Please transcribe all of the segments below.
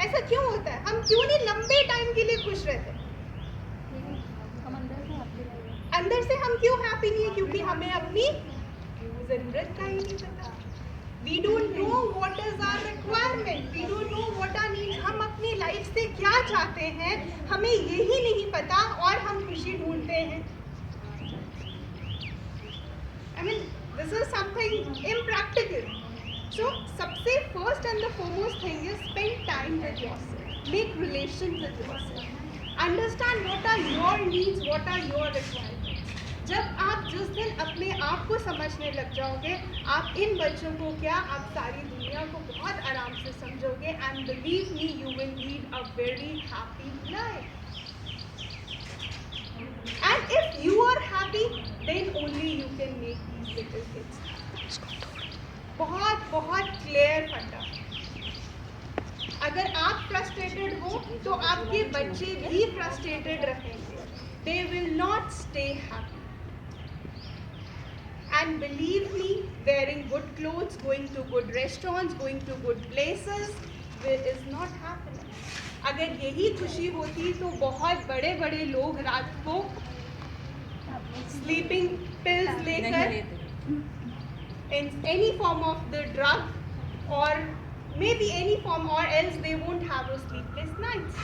ऐसा क्यों होता है? हम क्यों नहीं लंबे टाइम के लिए खुश रहते? अंदर से हम क्यों हैप्पी नहीं है? क्योंकि हमें अपनी जरूरत का ही नहीं पता। We don't know what is our requirement. We don't know what our needs. हम अपनी लाइफ से क्या चाहते हैं हमें यही नहीं पता और हम खुशी ढूंढते हैं। I mean, this is something impractical. So, सबसे first and the foremost thing is spend time with yourself. Make relations with yourself. Understand what are your needs, what are your requirements. जब आप जिस दिन अपने आप को समझने लग जाओगे, आप इन बच्चों को क्या, आप सारी दुनिया को बहुत आराम से समझोगे and believe me you will lead a very happy life. And if you are happy then only you can make these little kids. बहुत बहुत क्लियर फंडा। अगर आप फ्रस्ट्रेटेड हो तो आपके बच्चे भी फ्रस्ट्रेटेड रहेंगे। They will not stay happy. And believe me, wearing good clothes, going to good restaurants, going to good places is not happening. अगर यही खुशी होती तो बहुत बड़े बड़े लोग रात को sleeping pills लेकर in any form of the drug or maybe any form or else they won't have a sleepless nights.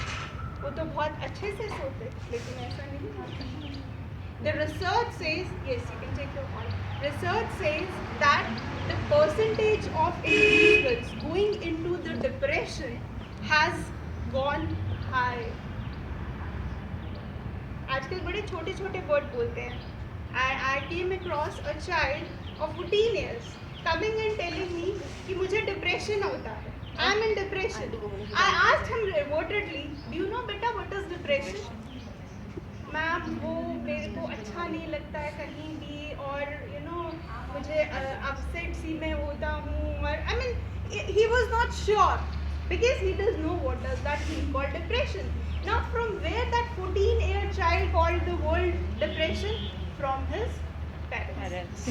वो तो बहुत अच्छे से सोते, लेकिन ऐसा नहीं होता। The research says, yes, you can take your point. Research says that the percentage of individuals going into the depression has gone high. आजकल बड़े छोटे छोटे वर्ड बोलते हैं. I came across a child of 14 years coming and telling me कि मुझे depression होता है. I am in depression. I asked him reportedly, do you know बेटा what is depression? मैम वो मेरे को अच्छा नहीं लगता है कहीं भी और मुझे अपसेट सी में होता हूँ और I mean he was not sure because he doesn't know what does that mean called depression. Now from where that 14-year child called the word depression? From his parents.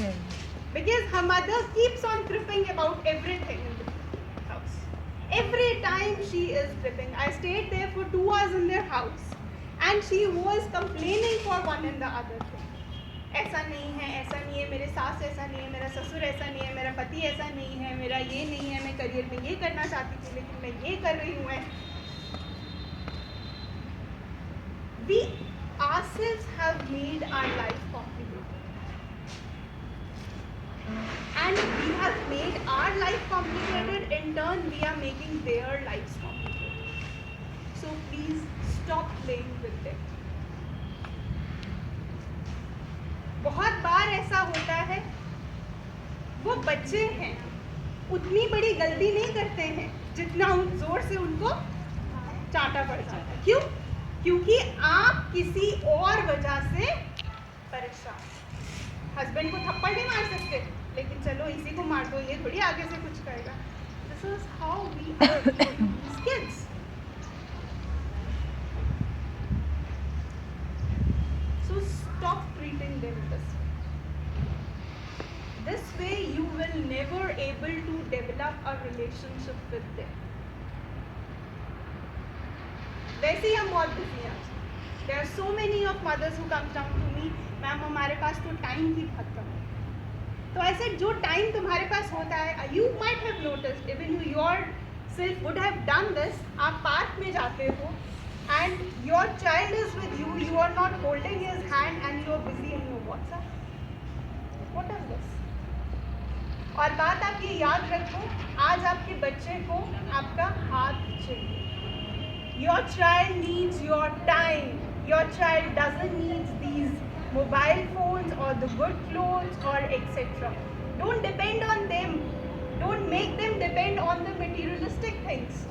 Because her mother keeps on cribbing about everything in the house. Every time she is cribbing. I stayed there for 2 hours in their house. And she was complaining for one and the other thing. ऐसा नहीं है, मेरे सास ऐसा नहीं है, मेरा ससुर ऐसा नहीं है, मेरा पति ऐसा नहीं है, मेरा ये नहीं है, मैं करियर में ये करना चाहती थी लेकिन मैं ये कर रही हूँ। We ourselves have made our life complicated. And we have made our life complicated, in turn we are making their lives complicated. So please stop playing with it. बहुत बार ऐसा होता है वो बच्चे हैं उतनी बड़ी गलती नहीं करते हैं जितना जोर से उनको चाटा पड़ जाता है। क्यों? क्योंकि आप किसी और वजह से परेशान। हस्बैंड को थप्पड़ नहीं मार सकते लेकिन चलो इसी को मार दो, ये थोड़ी आगे से कुछ करेगा। This is how we are these kids. So stop treating them this way. This way you will never able to develop a relationship with them. वैसे ही हम बहुत busy हैं। There are so many of mothers who come down to me, ma'am हमारे पास तो time की बहुत कम है। तो ऐसे जो टाइम तुम्हारे पास होता है, you might have noticed, even you yourself would have done this, आप पार्क में जाते हो and your child is with you, you are not holding his hand and you are busy in your WhatsApp. What is this? और बात आप ये याद रखो, आज आपके बच्चे को आपका हाथ चाहिए। Your child needs your time. Your child doesn't need these mobile phones or the good clothes or etc. Don't depend on them. Don't make them depend on the materialistic things.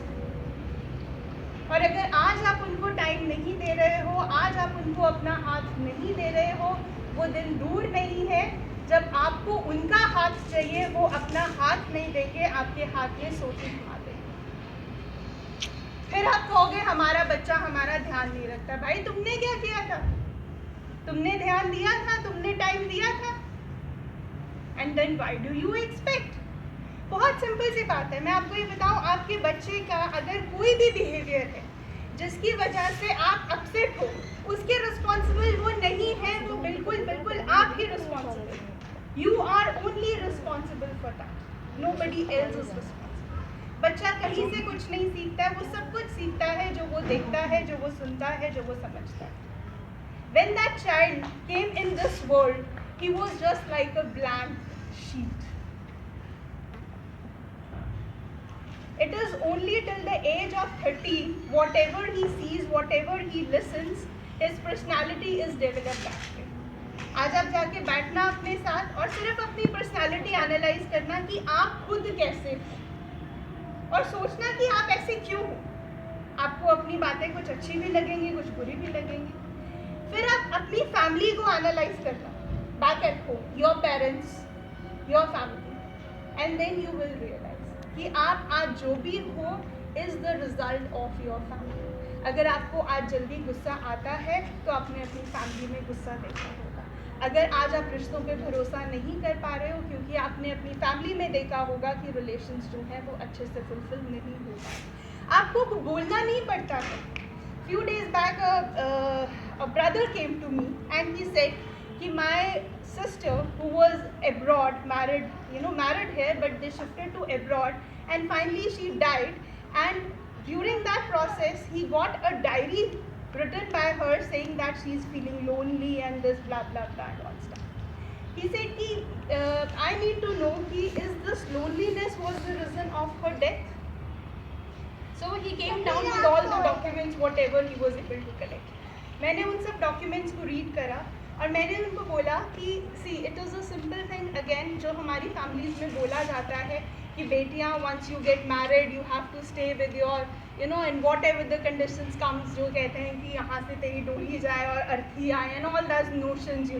और अगर आज आप उनको टाइम नहीं दे रहे हो, आज आप उनको अपना हाथ नहीं दे रहे हो, वो दिन दूर नहीं है जब आपको उनका हाथ चाहिए, वो अपना हाथ नहीं देंगे, आपके हाथ में सोटी घुमा देंगे। फिर आप कहोगे हमारा बच्चा हमारा ध्यान नहीं रखता। भाई तुमने क्या किया था? तुमने ध्यान दिया था, तुमने टाइम दिया था। And then why do you expect? बहुत सिंपल सी बात है। मैं आपको ये बताऊं, आपके बच्चे का अगर कोई भी बिहेवियर है जिसकी वजह से आप अपसेट हो, उसके रिस्पॉन्सिबल वो नहीं है, वो बिल्कुल बिल्कुल आपकी responsible. You are only responsible for that, nobody else is responsible. बच्चा कहीं से कुछ नहीं सीखता है, वो सब कुछ सीखता है जो वो देखता है, जो वो सुनता है, जो वो समझता है। When that child came in this world, he was just like a blank sheet. It is only till the age of 30, whatever he sees, whatever he listens, his personality is developed after. आज आप जाके बैठना अपने साथ और सिर्फ अपनी personality analyse करना कि आप खुद कैसे हो, और सोचना कि आप ऐसे क्यों हो। आपको अपनी बातें कुछ अच्छी भी लगेंगी, कुछ बुरी भी लगेंगी। फिर आप अपनी फैमिली को एनालाइज करना, back at home, your parents, your family, and then you will realise कि आप आज जो भी हो is the result of your family. अगर आपको आज जल्दी गुस्सा आता है तो आपने अपनी फैमिली में गुस्सा देखा होगा। अगर आज आप रिश्तों पे भरोसा नहीं कर पा रहे हो क्योंकि आपने अपनी फैमिली में देखा होगा कि रिलेशंस जो है वो अच्छे से फुलफिल नहीं हो पाए। आपको बोलना नहीं पड़ता है। Few days back, a brother came to me and he said कि my sister who was abroad, married here, but they shifted to abroad, and finally she died. And during that process, he got a diary written by her saying that she is feeling lonely and this blah blah blah and all stuff. He said कि I need to know कि is this loneliness was the reason of her death. So he came down with all the documents, whatever he was able to collect. मैंने उन सब documents को read करा और मैंने उनको बोला कि see it is a simple thing again, जो हमारी फैमिलीज़ में बोला जाता है कि बेटियाँ once you get married you have to stay with your and whatever the conditions comes, जो कहते हैं कि यहाँ से तेरी डोली जाए और अर्थी आए एंड ऑल दैट नोशंस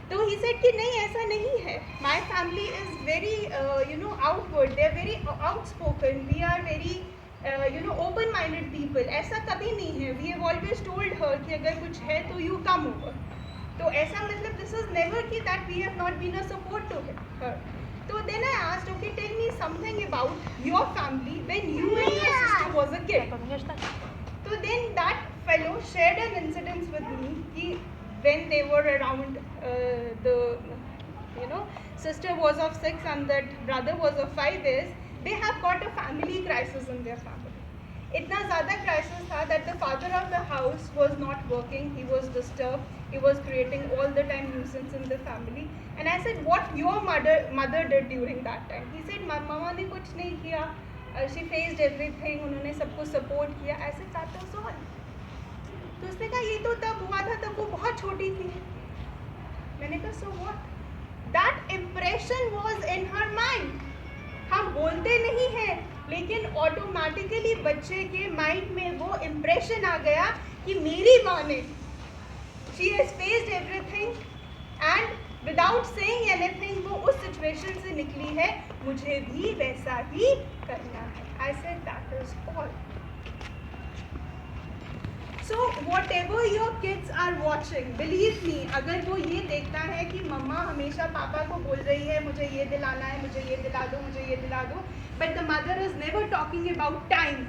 तो ही सेड कि नहीं, ऐसा नहीं है। My family is very outward, they are very outspoken, we are very open minded people. ऐसा कभी नहीं है। We have always told her कि अगर कुछ है तो यू कम ओवर। तो ऐसा मतलब दिस इज नेवर कि that we have not been a support to her. तो then I asked, okay tell me something about your family when you and your sister was a kid. तो then that fellow shared an incidence with me कि when they were around the sister was of 6 and that brother was of 5 years, they have got a family crisis in their family. इतना ज़्यादा crisis था that the father of the house was not working, he was disturbed, he was creating all the time nuisance in the family. And I said, what your mother did during that time? He said, mama ने कुछ नहीं किया, she faced everything, उन्होंने सबको support किया। I said, that was all. तो उसने कहा ये तो तब हुआ था, तब वो बहुत छोटी थी। मैंने कहा so what? That impression was in her mind. हम बोलते नहीं हैं लेकिन ऑटोमेटिकली बच्चे के माइंड में वो इम्प्रेशन आ गया कि मेरी माँ ने she has faced everything and without saying anything वो उस सिचुएशन से निकली है, मुझे भी वैसा ही करना है। I said that is all. So whatever your kids are watching, believe me, अगर वो ये देखता है कि मम्मा हमेशा पापा को बोल रही है मुझे ये दिलाना है, मुझे ये दिला दो, मुझे ये दिला दो, but the mother is never talking about time,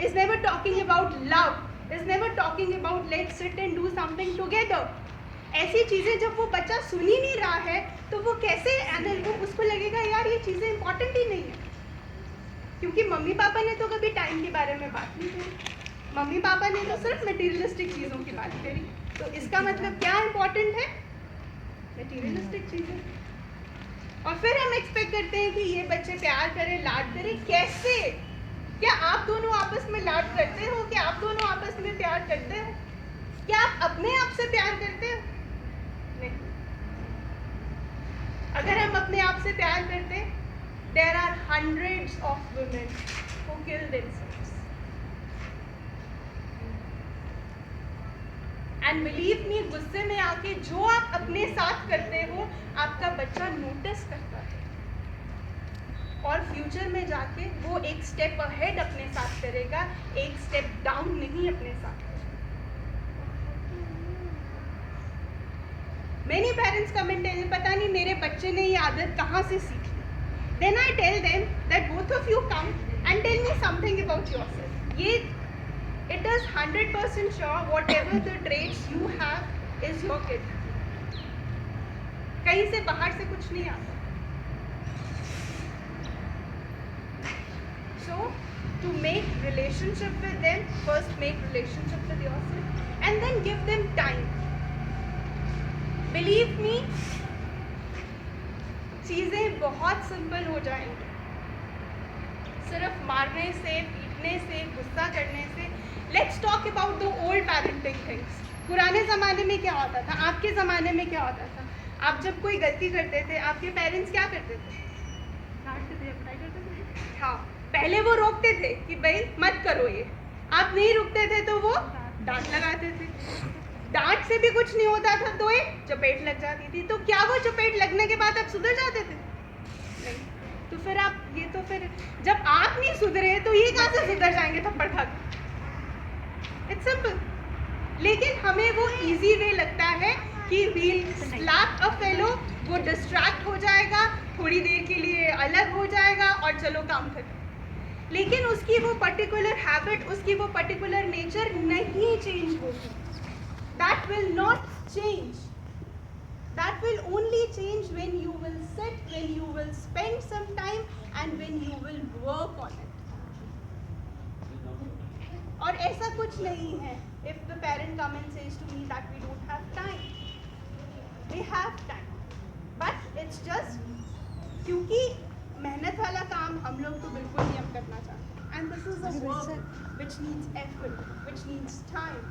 is never talking about love, is never talking about let's sit and do something together. ऐसी चीज़ें जब वो बच्चा सुन ही नहीं रहा है तो वो कैसे वो उसको लगेगा यार ये चीज़ें इंपॉर्टेंट ही नहीं है, क्योंकि मम्मी पापा ने तो कभी टाइम के बारे में बात नहीं की। मम्मी पापा ने तो सिर्फ मटेरियलिस्टिक चीज़ों की बात करी। तो इसका मतलब क्या इम्पोर्टेंट है? मटेरियलिस्टिक चीज़ें। और फिर हम एक्सपेक्ट करते हैं कि ये बच्चे प्यार करें, लाड करें। कैसे? क्या आप दोनों आपस में लाड करते हो? क्या आप दोनों आपस में प्यार करते हो? क्या आप अपने आप से प्यार करते हो? नहीं। अगर हम अपने आप से प्यार करते, there are hundreds of women who kill themselves. And believe मी, गुस्से में आके जो आप अपने साथ करते हो आपका बच्चा नोटिस करता है और फ्यूचर में जाके वो एक स्टेप अहेड अपने साथ करेगा, एक स्टेप डाउन नहीं अपने साथ करेगा। मेनी पेरेंट्स कमेंट है पता नहीं मेरे बच्चे ने ये आदत कहाँ से सीखी। Then I tell them that both of you come and tell me something about yourself. It is 100% sure whatever the traits you have is your kid. कहीं से बाहर से कुछ नहीं आता. So to make relationship with them, first make relationship with yourself and then give them time. Believe me, चीज़ें बहुत simple हो जाएंगी. सिर्फ मारने से, पीटने से, गुस्सा करने से. Let's talk about the old parenting things. पुराने ज़माने में क्या होता था? आपके ज़माने में क्या होता था? आप जब कोई गलती करते थे, आपके पेरेंट्स क्या करते थे? डांटते थे, पिटाई करते थे. हाँ, पहले वो रोकते थे कि भाई मत करो ये. आप नहीं रुकते थे तो वो डांट लगाते थे. डांट से भी कुछ नहीं होता था तो एक चपेट लग जाती थी. तो क्या वो चपेट लगने के बाद आप सुधर जाते थे? नहीं. तो फिर आप ये तो फिर जब आप नहीं सुधरे तो ये कहाँ से सुधर जाएंगे थप्पड़ खा के? It's simple. लेकिन हमें वो इजी वे लगता है कि वील स्लैप अ फेलो, वो डिस्ट्रैक्ट हो जाएगा, थोड़ी देर के लिए अलग हो जाएगा और चलो काम खत्म. लेकिन उसकी वो पर्टिकुलर हैबिट, उसकी वो पर्टिकुलर नेचर नहीं चेंज होगी. That will not change. That will only change when you will sit, when you will spend some time and when you will work on it. और ऐसा कुछ नहीं है. If the parent comes and says to me that we don't have time, they have time. But it's just क्योंकि मेहनत वाला काम हम लोग तो बिल्कुल नहीं हम करना चाहते. And this is a work which needs effort, which needs time.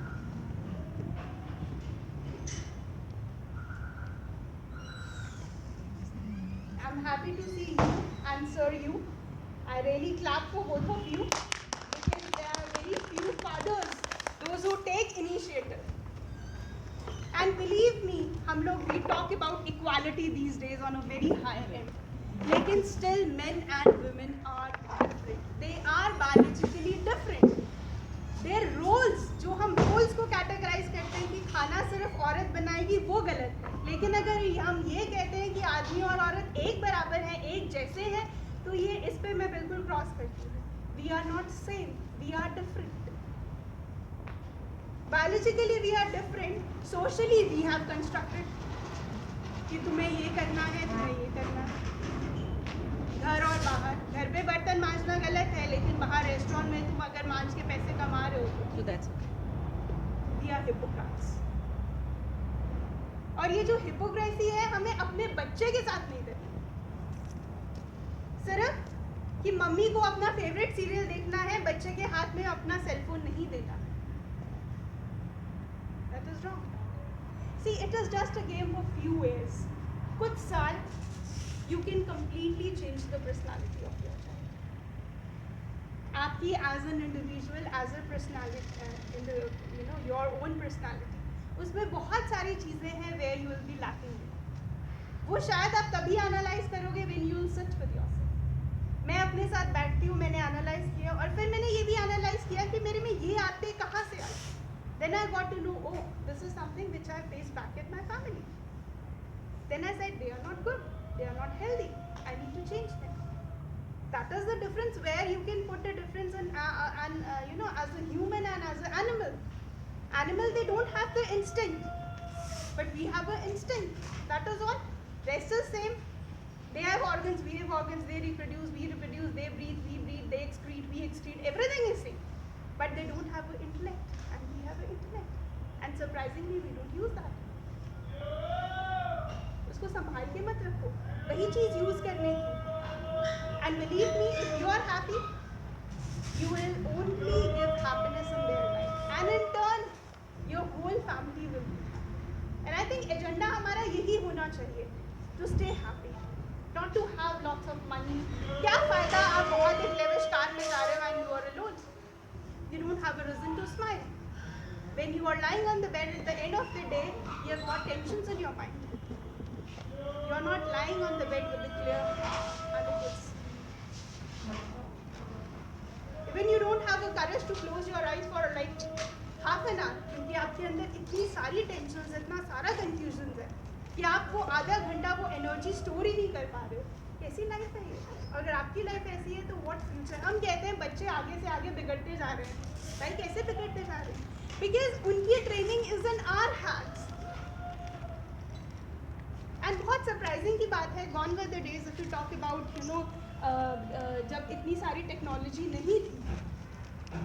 I'm happy to see you, answer you. I really clap for both of you because there are very few fathers, those who take initiative. And believe me, हम लोग we talk about equality these days on a very high end. लेकिन still men and women are different. They are biologically different. Their roles, जो हम roles को categorize करते हैं कि खाना सिर्फ औरत बनाएगी, वो गलत है. लेकिन अगर हम ये कहते हैं कि आदमी और औरत एक बराबर हैं, एक जैसे हैं, तो ये इस पे मैं बिल्कुल क्रॉस करती हूँ. We are not same, we are different. Biologically we are different. Socially we have constructed कि तुम्हें ये करना है, तुम्हें ये करना है. घर और बाहर, घर पे बर्तन मांजना गलत है, लेकिन बाहर रेस्टोरेंट में तुम अगर मांज के पैसे कमा रहे हो तो that's okay. We are hypocrites. और ये जो हिपोक्रेसी है हमें अपने बच्चे के साथ नहीं देती. सिर्फ कि मम्मी को अपना फेवरेट सीरियल देखना है, बच्चे के हाथ में अपना सेलफोन नहीं देना. That is wrong. See, it is just a game of few years. कुछ साल you can completely change the personality of your child. आपकी as an individual, as a personality, in the your own personality, उसमें बहुत सारी चीज़ें हैं where you will be lacking. वो शायद आप तभी analyze करोगे when you will sit with yourself. मैं अपने साथ बैठती हूँ, मैंने analyze किया और फिर मैंने ये भी analyze किया कि मेरे में ये आते कहाँ से आए. Then I got to know, oh, this is something which I faced back at my family. Then I said, they are not good. They are not healthy. I need to change them. That is the difference where you can put a difference in, as a human and as an animal. Animal, they don't have the instinct, but we have an instinct. That is all. Rest is same. They have organs, we have organs. They reproduce, we reproduce. They breathe, we breathe. They excrete, we excrete. Everything is same, but they don't have an intellect, and we have an intellect. And surprisingly, we don't use that. उसको संभाल के मत रखो, वही चीज़ use करने की. And believe me, if you are happy, you will only give happiness in their life, and in turn, your whole family will be happy. And I think agenda हमारा यही होना चाहिए, to stay happy, not to have lots of money. क्या फ़ायदा आप बहुत एक lavish car में जा रहे हो and you are alone? You don't have a reason to smile. When you are lying on the bed at the end of the day, you have got tensions in your mind. You are not lying on the bed with a clear underclothes. When you don't have the courage to close your eyes for like half an hour, क्योंकि आपके अंदर इतनी सारी tensions, इतना सारा confusions है कि आप वो आधा घंटा वो energy स्टोर ही नहीं कर पा रहे हो कैसी लाइफ है ये? अगर आपकी लाइफ ऐसी है तो व्हाट फ्यूचर? हम कहते हैं बच्चे आगे से आगे बिगड़ते जा रहे हैं, भाई कैसे बिगड़ते जा रहे हैं? बिकॉज उनकी training is in our hands. And बहुत सरप्राइजिंग की बात है, gone were the days if you talk about you know जब इतनी सारी टेक्नोलॉजी नहीं थी,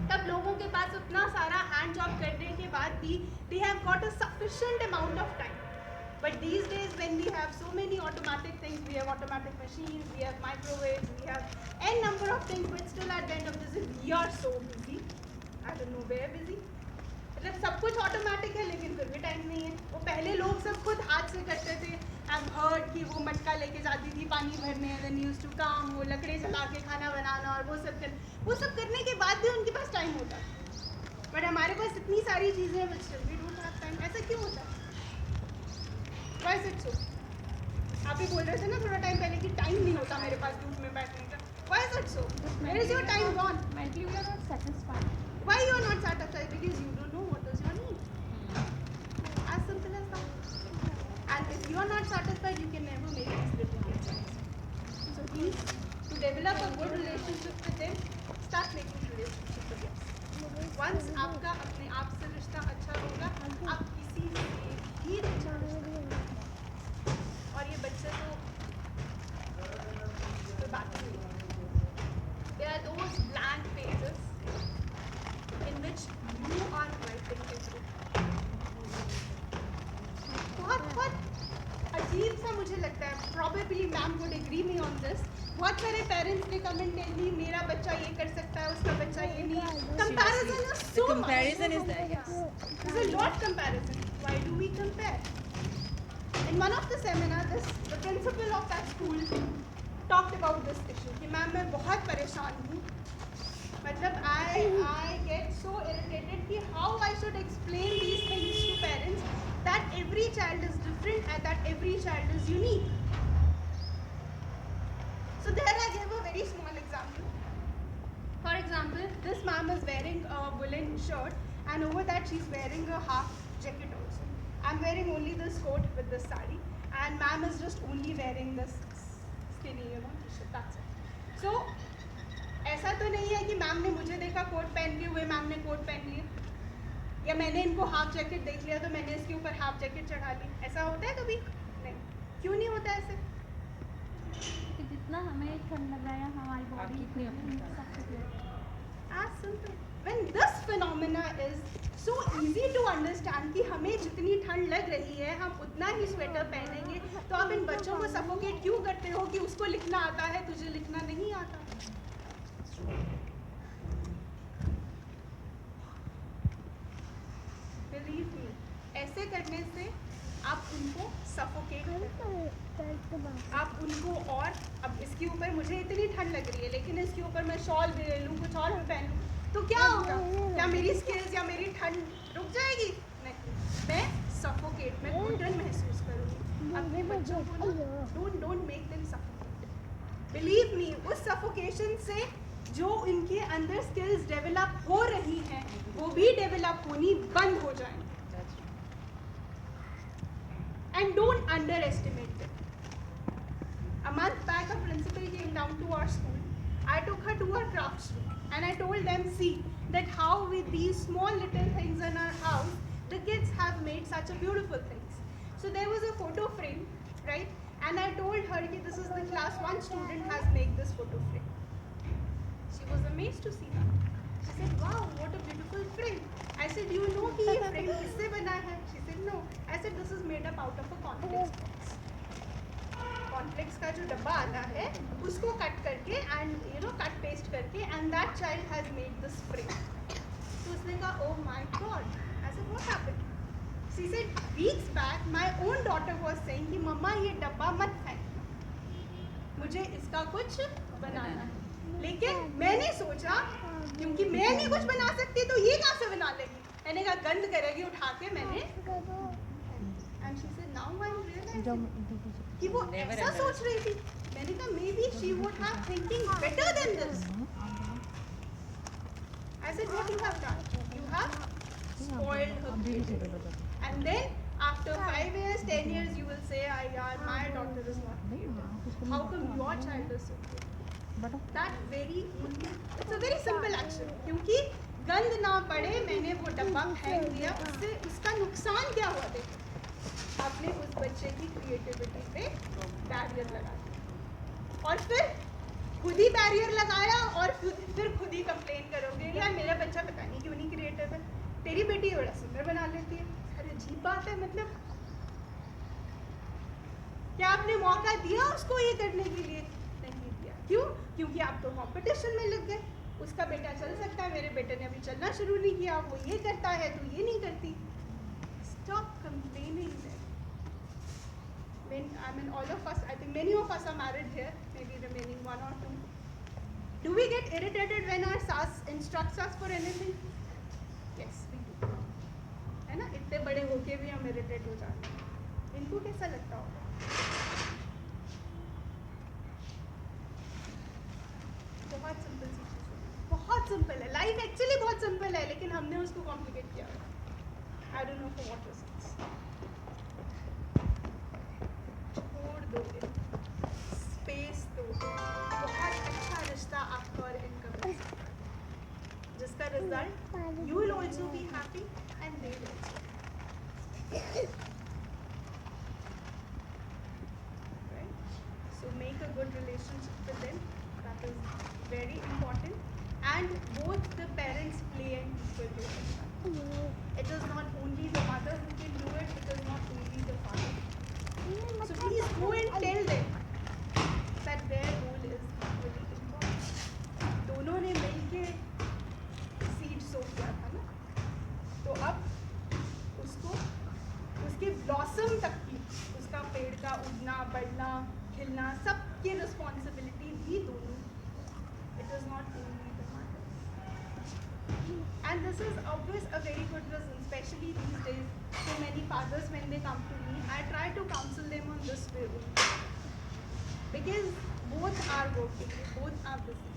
तब लोगों के पास उतना सारा हैंड जॉब करने के बाद भी they have got a sufficient amount of time. But these days when we have so many automatic things, we have automatic machines, we have microwaves, we have n number of things, but still at the end of this we are so busy. I don't know where busy. मतलब सब कुछ automatic है लेकिन फिर भी time नहीं है. वो पहले लोग सब खुद हाथ से करते थे. I've heard कि वो मटका लेके जाती थी पानी भरने, then used to come, वो लकड़ी जला के खाना बनाना और वो सब करने के बाद भी उनके पास टाइम होता. बट हमारे पास इतनी सारी चीज़ें हैं, but still we don't have time. ऐसा क्यों होता है? Why is it so? आप ही बोल रहे थे ना थोड़ा टाइम पहले कि टाइम नहीं होता मेरे पास धूप में बैठने का. Why is it so? Where is your time gone? Mentally we are not satisfied. Why you are not satisfied? Because you don't know what is your need. As simple as that. And if you are not satisfied, you can never make this little choice. So please, to develop a good relationship with them, start making relationship with them. Once आपका अपने आप से रिश्ता अच्छा होगा, आप किसी से भी अच्छा रिश्ता. और ये बच्चे तो बात नहीं. There are those blank pages in which you are writing everything. बहुत अजीब सा मुझे लगता है. Probably ma'am would agree me on this. बहुत सारे पेरेंट्स ने कमेंट ली मेरा बच्चा ये कर सकता है, उसका बच्चा ये नहीं. Comparison is so much. Comparison is there, yes. There's a lot comparison. Why do we compare? In one of the seminars, the principal of that school talked about this issue. कि मैम मैं बहुत परेशान हूँ. मतलब I get so irritated कि how I should explain these things to parents that every child is different and that every child is unique. So there I gave a very small example. For example, this ma'am is wearing a woolen shirt and over that she's wearing a half jacket also. I'm wearing only this coat with this sari and ma'am is just only wearing this skinny, t-shirt. That's it. So ऐसा तो नहीं है कि ma'am ने मुझे देखा coat पहनते हुए, मैम ने कोट पहन लिया, या मैंने इनको हाफ जैकेट देख लिया तो मैंने इसके ऊपर हाफ जैकेट चढ़ा ली. ऐसा होता है कभी? नहीं. क्यों नहीं होता ऐसे? कि जितना हमें ठंड लग रहा है हमारी body As simple. When this phenomena is so easy to understand कि हमें जितनी ठंड लग रही है हम उतना ही स्वेटर पहनेंगे, तो आप इन बच्चों को सफोकेट क्यों करते हो कि उसको लिखना आता है तुझे लिखना नहीं आता? Believe me, ऐसे करने से आप उनको सफोकेट करते हो. आप उनको और अब इसके ऊपर मुझे इतनी ठंड लग रही है लेकिन इसके ऊपर मैं शॉल भी ले लूँ, कुछ और भी पहन लूँ, तो क्या होगा? क्या मेरी स्किल्स या मेरी ठंड रुक जाएगी? नहीं, मैं सफोकेट, मैं घुटन महसूस करूँगी. अपने बच्चों को don't make them suffocate. Believe me, उस सफोकेशन से जो इनके अंदर स्किल्स डेवलप हो रही हैं वो भी डेवलप होनी बंद हो जाएंगी. And don't underestimate them. A month back, a principal came down to our school. I took her to her crafts room and I told them, see, that how with these small little things in our house, the kids have made such a beautiful things. So there was a photo frame, right? And I told her that this is the class 1 student has made this photo frame. She was amazed to see that. She said, wow, what a beautiful frame. I said, you know कि ये frame किससे बना है? She said, no. I said, this is made up out of a cornflakes box. Cornflakes का जो डब्बा आता है उसको कट करके and cut paste करके and that child has made this frame. तो उसने कहा, oh my God. I said, what happened? She said, weeks back my own daughter was saying कि मम्मा ये डब्बा मत फेंकना, मुझे इसका कुछ बनाना है. लेकिन मैंने सोचा क्योंकि मैं नहीं कुछ बना सकती तो ये कहाँ से बना लेगी. मैंने कहा गंद करेगी उठा के. मैंने and she said now I'm realizing कि वो ऐसा सोच रही थी. मैंने कहा maybe she would have thinking better than this. I said what you have done? You have spoiled her creativity. And then After 5 years, 10 years, you will say, yaar, my daughter is not creative. How come your child is so creative? That very only, it's a very simple action. क्योंकि गंद ना पड़े, मैंने वो डब्बा फेंक दिया, उससे उसका नुकसान क्या हुआ? देखो, आपने उस बच्चे की क्रिएटिविटी पे बैरियर लगा दिया, और फिर खुद ही बैरियर लगाया, और फिर खुद ही कंप्लेन करोगे, यार मेरा बच्चा पता नहीं क्यों नहीं क्रिएटिव है, तेरी बेटी बड़ा सुंदर बना लेती है। अरे अजीब बात है, मतलब क्या आपने मौका दिया उसको ये करने के लिए? नहीं दिया। क्यों? क्योंकि आप तो कंपटीशन में लग गए। उसका बेटा चल सकता है, मेरे बेटे ने अभी चलना शुरू नहीं किया, वो ये करता है तो ये नहीं करती। Stop complaining then. I mean, all of us, I think many of us are married here, maybe remaining one or two. Do we get irritated when our sas instructs us for anything? Yes, we do. है ना? इतने बड़े होके भी हम irritate हो जाते हैं। इनको कैसा लगता होगा? बहुत सिंपल सी चीज़ है, बहुत सिंपल है। लाइफ एक्चुअली बहुत सिंपल है, लेकिन हमने उसको कॉम्प्लिकेट किया है। I don't know for what reasons. छोड़ दो, स्पेस दो। बहुत अच्छा रिश्ता आपका और इनका बन सकता है, जिसका result you will also be happy and they will also. Right? So make a good relationship with them. That is very important. And both the parents play an equal role in that. It is not only the mother who can do it, it is not only the father. So please go and tell them that their role is equally important. दोनों ने मिलके seed सो किया था ना, तो अब उसको उसके ब्लॉसम तक की, उसका पेड़ का उगना, बढ़ना, खिलना, सब की रिस्पॉन्सिबिलिटी भी दोनों। It is not only the mother. And this is always a very good reason, especially these days. So many fathers, when they come to me, I try to counsel them on this way only. Because both are working, both are busy.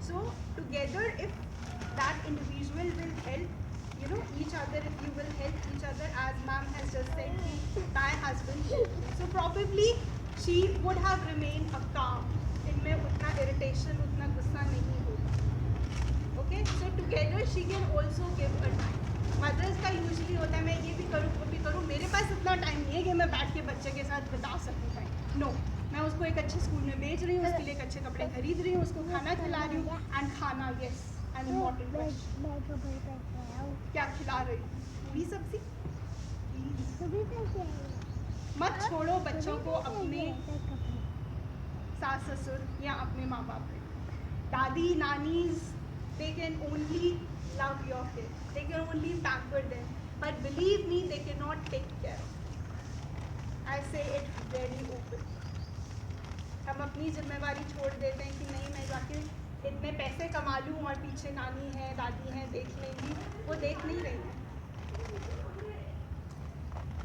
So together, if that individual will help, each other, if you will help each other, as ma'am has just said, my husband, so probably she would have remained a calm. इनमें उतना irritation, उतना गुस्सा नहीं होगा। Okay, so together she can also give a time. Mothers का usually होता है, मैं ये भी करूँ, वो भी करूँ, मेरे पास इतना टाइम नहीं है कि मैं बैठ के बच्चे के साथ बिता सकूँ टाइम। No, मैं उसको एक अच्छे स्कूल में भेज रही हूँ, उसके लिए एक अच्छे कपड़े खरीद रही हूँ, उसको खाना खिला रही हूँ, एंड खाना, yes, an important question. क्या खिला रही हूँ? पूरी सब्जी? मत छोड़ो बच्चों को अपने सास ससुर या अपने माँ बाप पे। दादी nannies, they can only love your kids, they can only pamper them, but believe me, they cannot take care of them. I say it very open. हम अपनी जिम्मेवारी छोड़ देते हैं कि नहीं, मैं जाके इतने पैसे कमा लूँ और पीछे नानी है, दादी है, देख लेंगी। वो देख नहीं रही है।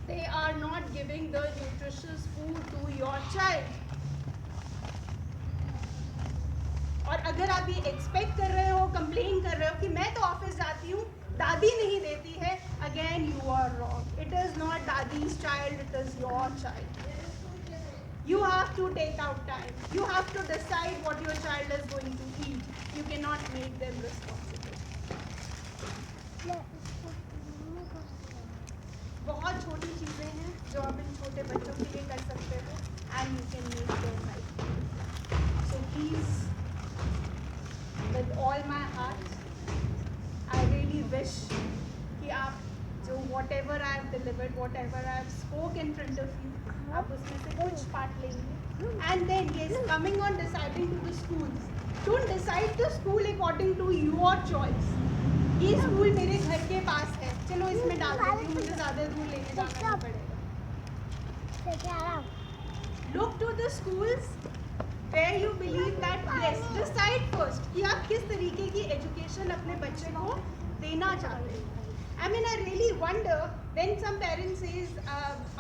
They are not giving the nutritious food to your child. और अगर आप ये एक्सपेक्ट कर रहे हो, कंप्लेन कर रहे हो कि मैं तो ऑफिस जाती हूँ, दादी नहीं देती है, again you are wrong. It is not dadi's child, it is your child. You have to take out time. You have to decide what your child is going to eat. You cannot make them responsible. बहुत छोटी चीज़ें हैं जो आप इन छोटे बच्चों के लिए कर सकते हो, and you can make their life. So please, with all my heart, I really wish कि आप जो whatever I have delivered, whatever I have spoke in front of you, आप उसमें से कुछ पार्ट लेंगे. And then yes, coming on deciding to the schools, don't decide the school according to your choice. ये school मेरे घर के पास है, चलो इसमें डाल देती हूँ, मुझे ज़्यादा दूर लेने जाना नहीं पड़ेगा. Look to the schools where you believe that yes, decide first कि आप किस तरीके की एजुकेशन अपने बच्चे को देना चाहते हैं. I mean, I really wonder when some parents says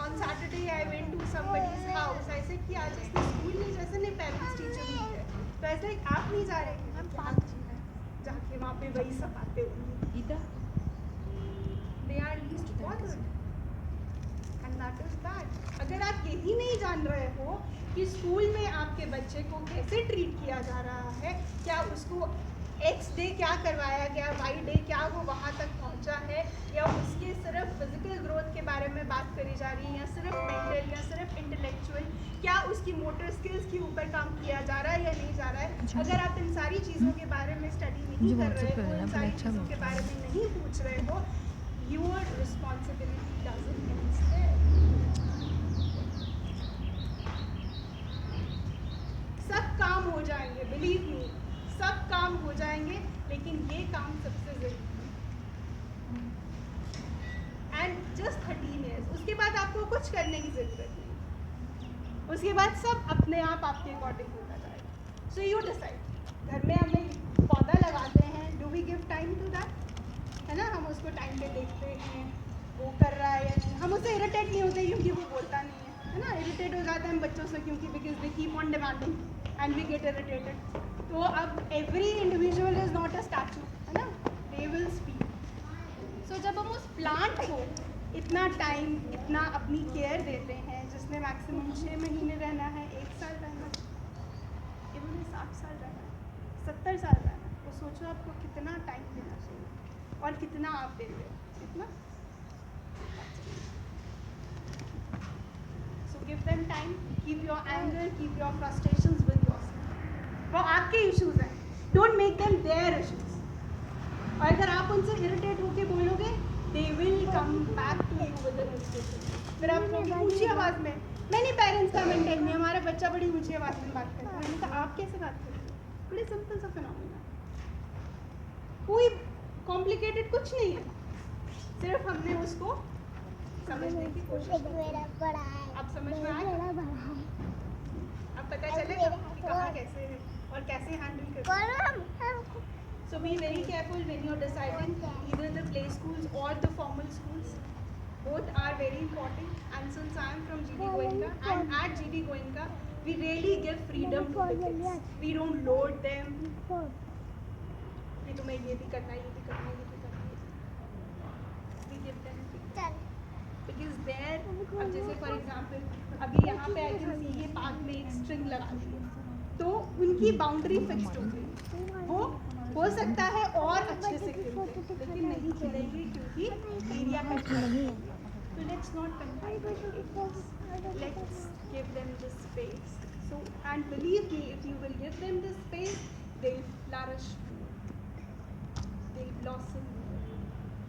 on Saturday I went to somebody's house. I said कि आज इसने स्कूल नहीं, जैसे नहीं पेरेंट्स टीचर मीट है, तो ऐसे आप नहीं जा रहे हैं, हम पार्क जाके वहाँ पे वही सब बातें होंगी. They are least bothered, and and that is that. अगर आप यही नहीं जान रहे हो कि स्कूल में आपके बच्चे को कैसे ट्रीट किया जा रहा है, क्या उसको एक्स डे क्या करवाया गया, वाई डे क्या वो वहाँ तक पहुँचा है, या उसके सिर्फ फिजिकल ग्रोथ के बारे में बात करी जा रही है, या सिर्फ मेंटल, या सिर्फ इंटेलेक्चुअल, क्या उसकी मोटर स्किल्स के ऊपर काम किया जा रहा है या नहीं जा रहा है, अगर आप इन सारी चीज़ों के बारे में स्टडी नहीं कर रहे हो, इन सारी चीज़ों के बारे में नहीं पूछ रहे हो, your responsibility doesn't end there. सब काम हो जाएंगे, बिलीव मी, सब काम हो जाएंगे, लेकिन ये काम सबसे जरूरी है. एंड जस्ट 13 ईयर्स, उसके बाद आपको कुछ करने की जरूरत नहीं, उसके बाद सब अपने आप आपके अकॉर्डिंग होता जाएगा. So you decide. घर में हम एक पौधा लगाते हैं, do we give time to that, है ना, हम उसको टाइम पे देखते हैं वो कर रहा है या नहीं. हम उससे इरिटेट नहीं होते क्योंकि वो बोलता नहीं है ना. इरिटेट हो जाते हैं हम बच्चों से क्योंकि because they keep on demanding and we get irritated. तो अब every individual is not a statue, है ना, दे विल स्पीक. सो जब हम उस प्लांट को इतना टाइम, इतना अपनी केयर देते हैं, जिसमें मैक्सिमम 6 महीने रहना है, 1 साल रहना है, इवन 60 साल रहना है, 70 साल रहना है, तो सोचो आपको कितना टाइम देना चाहिए और कितना आप देते हो, कितना. So give them time, keep your anger, keep your frustrations with yourself. वो आपके इश्यूज हैं, don't make them their issues. और अगर आप उनसे इरिटेट होके बोलोगे, they will come back to you with an irritation. फिर आप कहोगे ऊंची आवाज़ में, मैंने पेरेंट्स का मेंटेन में हमारा बच्चा बड़ी ऊंची आवाज़ में बात करता है. मैंने कहा आप कैसे बात करते हो, बड़े सिंपल सा फिनोमेना, कोई कॉम्प्लिकेटेड कुछ नहीं है, सिर्फ हमने उसको समझने की कोशिश की. आप समझ में आए, अब पता चलेगा कि कहाँ कैसे है और कैसे हैंडल करते. So be very careful when you're deciding either the play schools or the formal schools. Both are very important. And since I am from GD Goenka, and at GD Goenka, we really give freedom to the kids. We don't load them. कि तुम्हें ये भी करना है, ये भी करना है, ये भी करना है. We give them freedom. Because there, अब जैसे for example, अभी यहाँ पे I can see ये पार्क में एक स्ट्रिंग लगा दी है, तो उनकी बाउंड्री फिक्स्ड हो गई. वो हो सकता है और अच्छे से खेलते, लेकिन नहीं खेलेंगे क्योंकि एरिया कट नहीं है. तो let's not confine, let's give them the space. So and believe me, if you will give them the space, they will flourish, they will blossom,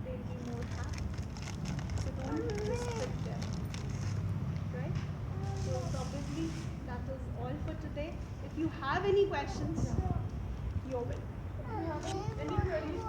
they will be more happy. So don't restrict them, right? So probably that is all for today. If you have any questions, you're welcome. Any queries?